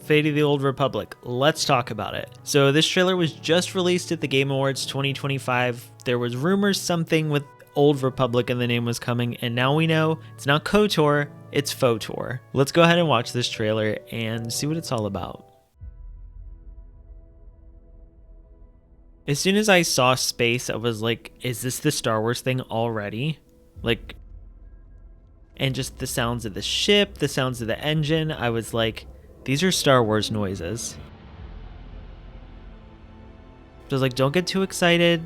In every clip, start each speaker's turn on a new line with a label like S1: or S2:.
S1: Fate of the Old Republic. Let's talk about it. So this trailer was just released at the Game Awards 2025. There was rumors something with Old Republic and the name was coming, and now we know it's not KOTOR, it's FOTOR. Let's go ahead and watch this trailer and see what it's all about. As soon as I saw space, I was like, is this the Star Wars thing already? Like, and just the sounds of the ship, the sounds of the engine, I was like, these are Star Wars noises. So I was like, don't get too excited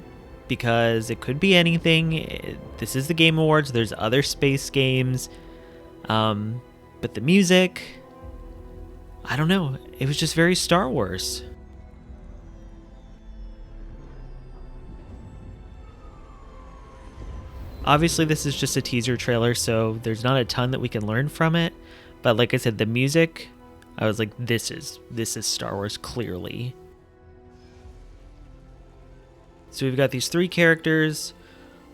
S1: because it could be anything. This is the Game Awards. There's other space games. But the music, I don't know. It was just very Star Wars. Obviously, this is just a teaser trailer, so there's not a ton that we can learn from it. But like I said, the music, I was like, this is Star Wars, clearly. So we've got these three characters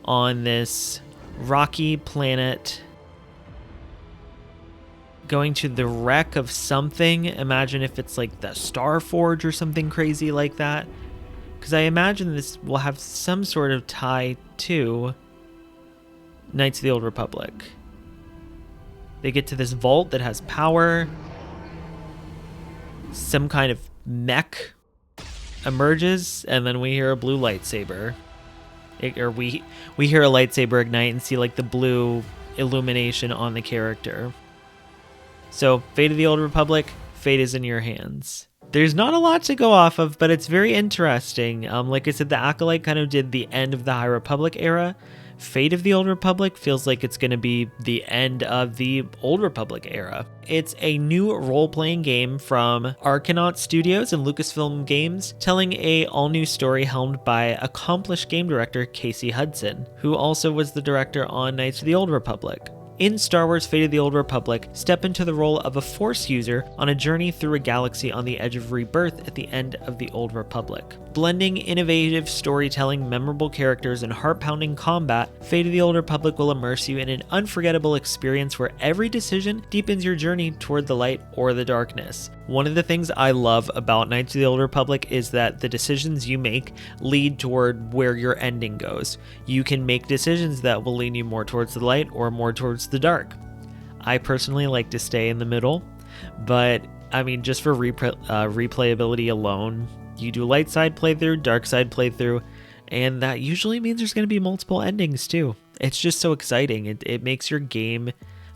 S1: on this rocky planet going to the wreck of something. Imagine if it's like the Star Forge or something crazy like that. Because I imagine this will have some sort of tie to Knights of the Old Republic. They get to this vault that has power. Some kind of mech emerges, and then we hear a blue lightsaber. We hear a lightsaber ignite and see like the blue illumination on the character. So, Fate of the Old Republic, fate is in your hands. There's not a lot to go off of, but it's very interesting. Like I said, the Acolyte kind of did the end of the High Republic era. Fate of the Old Republic feels like it's going to be the end of the Old Republic era. It's a new role-playing game from Arcanaut Studios and Lucasfilm Games, telling a all-new story helmed by accomplished game director Casey Hudson, who also was the director on Knights of the Old Republic. In Star Wars Fate of the Old Republic, step into the role of a Force user on a journey through a galaxy on the edge of rebirth at the end of the Old Republic. Blending innovative storytelling, memorable characters, and heart-pounding combat, Fate of the Old Republic will immerse you in an unforgettable experience where every decision deepens your journey toward the light or the darkness. One of the things I love about Knights of the Old Republic is that the decisions you make lead toward where your ending goes. You can make decisions that will lean you more towards the light or more towards the dark. I personally like to stay in the middle, but I mean, just for replayability alone, you do light side playthrough, dark side playthrough, and that usually means there's going to be multiple endings too. It's just so exciting. It makes your game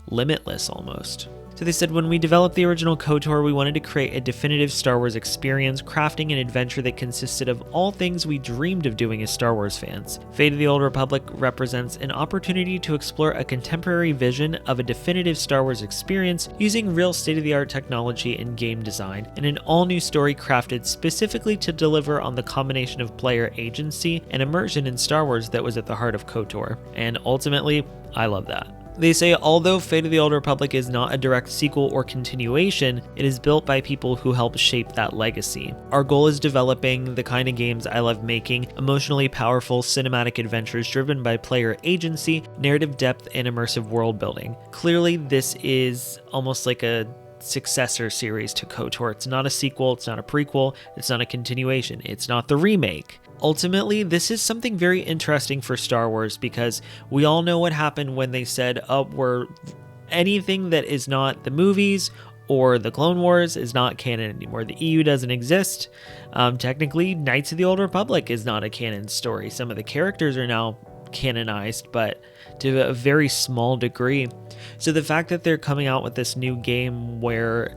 S1: limitless almost. So they said, when we developed the original KOTOR, we wanted to create a definitive Star Wars experience, crafting an adventure that consisted of all things we dreamed of doing as Star Wars fans. Fate of the Old Republic represents an opportunity to explore a contemporary vision of a definitive Star Wars experience using real state-of-the-art technology and game design, and an all-new story crafted specifically to deliver on the combination of player agency and immersion in Star Wars that was at the heart of KOTOR. And ultimately, I love that. They say, although Fate of the Old Republic is not a direct sequel or continuation, it is built by people who helped shape that legacy. Our goal is developing the kind of games I love making, emotionally powerful cinematic adventures driven by player agency, narrative depth, and immersive world building. Clearly, this is almost like a successor series to KOTOR. It's not a sequel, it's not a prequel, it's not a continuation, it's not the remake. Ultimately, this is something very interesting for Star Wars because we all know what happened when they said, oh, we're anything that is not the movies or the Clone Wars is not canon anymore. The EU doesn't exist. Technically, Knights of the Old Republic is not a canon story. Some of the characters are now canonized, but to a very small degree. So the fact that they're coming out with this new game where,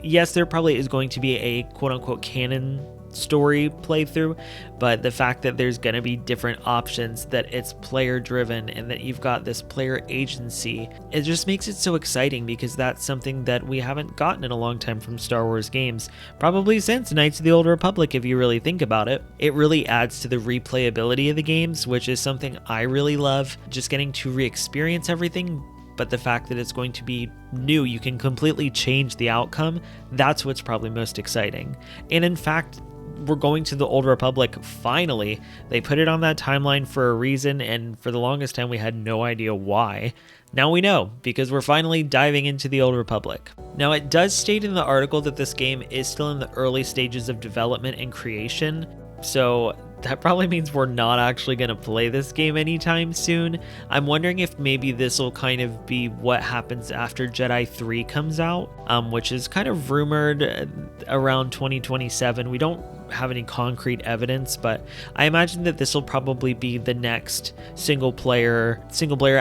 S1: yes, there probably is going to be a quote-unquote canon story playthrough, but the fact that there's going to be different options, that it's player driven, and that you've got this player agency, it just makes it so exciting because that's something that we haven't gotten in a long time from Star Wars games, probably since Knights of the Old Republic if you really think about it. It really adds to the replayability of the games, which is something I really love, just getting to re-experience everything. But the fact that it's going to be new, you can completely change the outcome, that's what's probably most exciting. And in fact, we're going to the Old Republic finally. They put it on that timeline for a reason, and for the longest time we had no idea why. Now we know, because we're finally diving into the Old Republic. Now, it does state in the article that this game is still in the early stages of development and creation, so that probably means we're not actually going to play this game anytime soon. I'm wondering if maybe this will kind of be what happens after Jedi 3 comes out, which is kind of rumored around 2027. We don't have any concrete evidence, but I imagine that this will probably be the next single player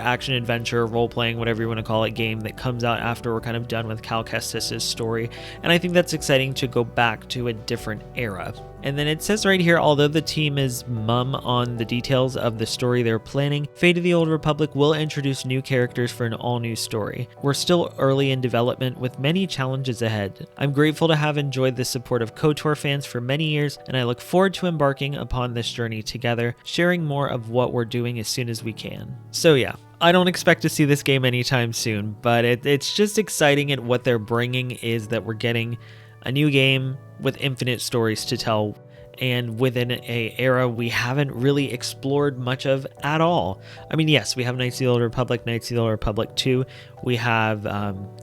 S1: action adventure, role-playing, whatever you want to call it, game that comes out after we're kind of done with Cal Kestis' story. And I think that's exciting to go back to a different era. And then it says right here, although the team is mum on the details of the story they're planning, Fate of the Old Republic will introduce new characters for an all-new story. We're still early in development with many challenges ahead. I'm grateful to have enjoyed the support of KOTOR fans for many years, and I look forward to embarking upon this journey together, sharing more of what we're doing as soon as we can. So yeah, I don't expect to see this game anytime soon, but it's just exciting, and what they're bringing is that we're getting a new game with infinite stories to tell, and within a era we haven't really explored much of at all. I mean, yes, we have Knights of the Old Republic, Knights of the Old Republic 2, we have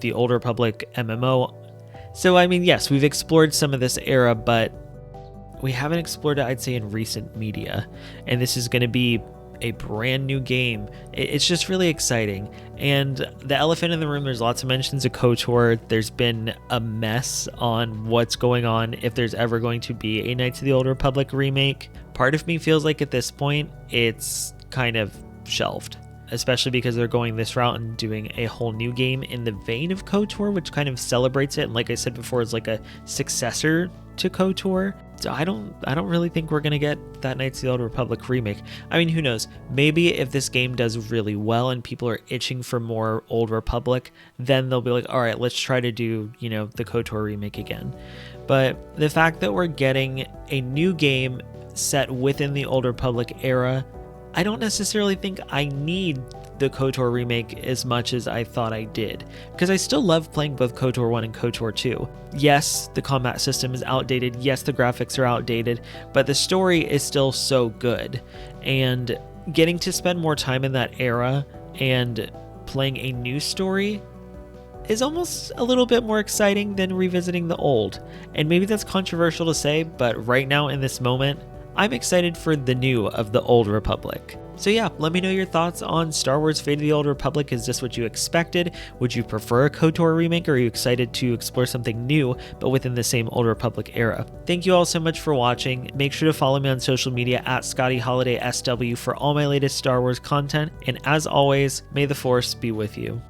S1: the Old Republic MMO. So I mean, yes, we've explored some of this era, but we haven't explored it, I'd say, in recent media. And this is going to be a brand new game. It's just really exciting. And the elephant in the room, there's lots of mentions of KOTOR. There's been a mess on what's going on, if there's ever going to be a Knights of the Old Republic remake. Part of me feels like at this point it's kind of shelved, especially because they're going this route and doing a whole new game in the vein of KOTOR, which kind of celebrates it, and like I said before, is like a successor to KOTOR. So I don't really think we're gonna get that Knights of the Old Republic remake. I mean, who knows? Maybe if this game does really well and people are itching for more Old Republic, then they'll be like, all right, let's try to do, the KOTOR remake again. But the fact that we're getting a new game set within the Old Republic era, I don't necessarily think I need the KOTOR remake as much as I thought I did, because I still love playing both KOTOR 1 and KOTOR 2. Yes, the combat system is outdated, yes, the graphics are outdated, but the story is still so good, and getting to spend more time in that era and playing a new story is almost a little bit more exciting than revisiting the old. And maybe that's controversial to say, but right now in this moment, I'm excited for the new of the Old Republic. So yeah, let me know your thoughts on Star Wars Fate of the Old Republic. Is this what you expected? Would you prefer a KOTOR remake, or are you excited to explore something new, but within the same Old Republic era? Thank you all so much for watching. Make sure to follow me on social media at Scotty Holiday SW for all my latest Star Wars content. And as always, may the Force be with you.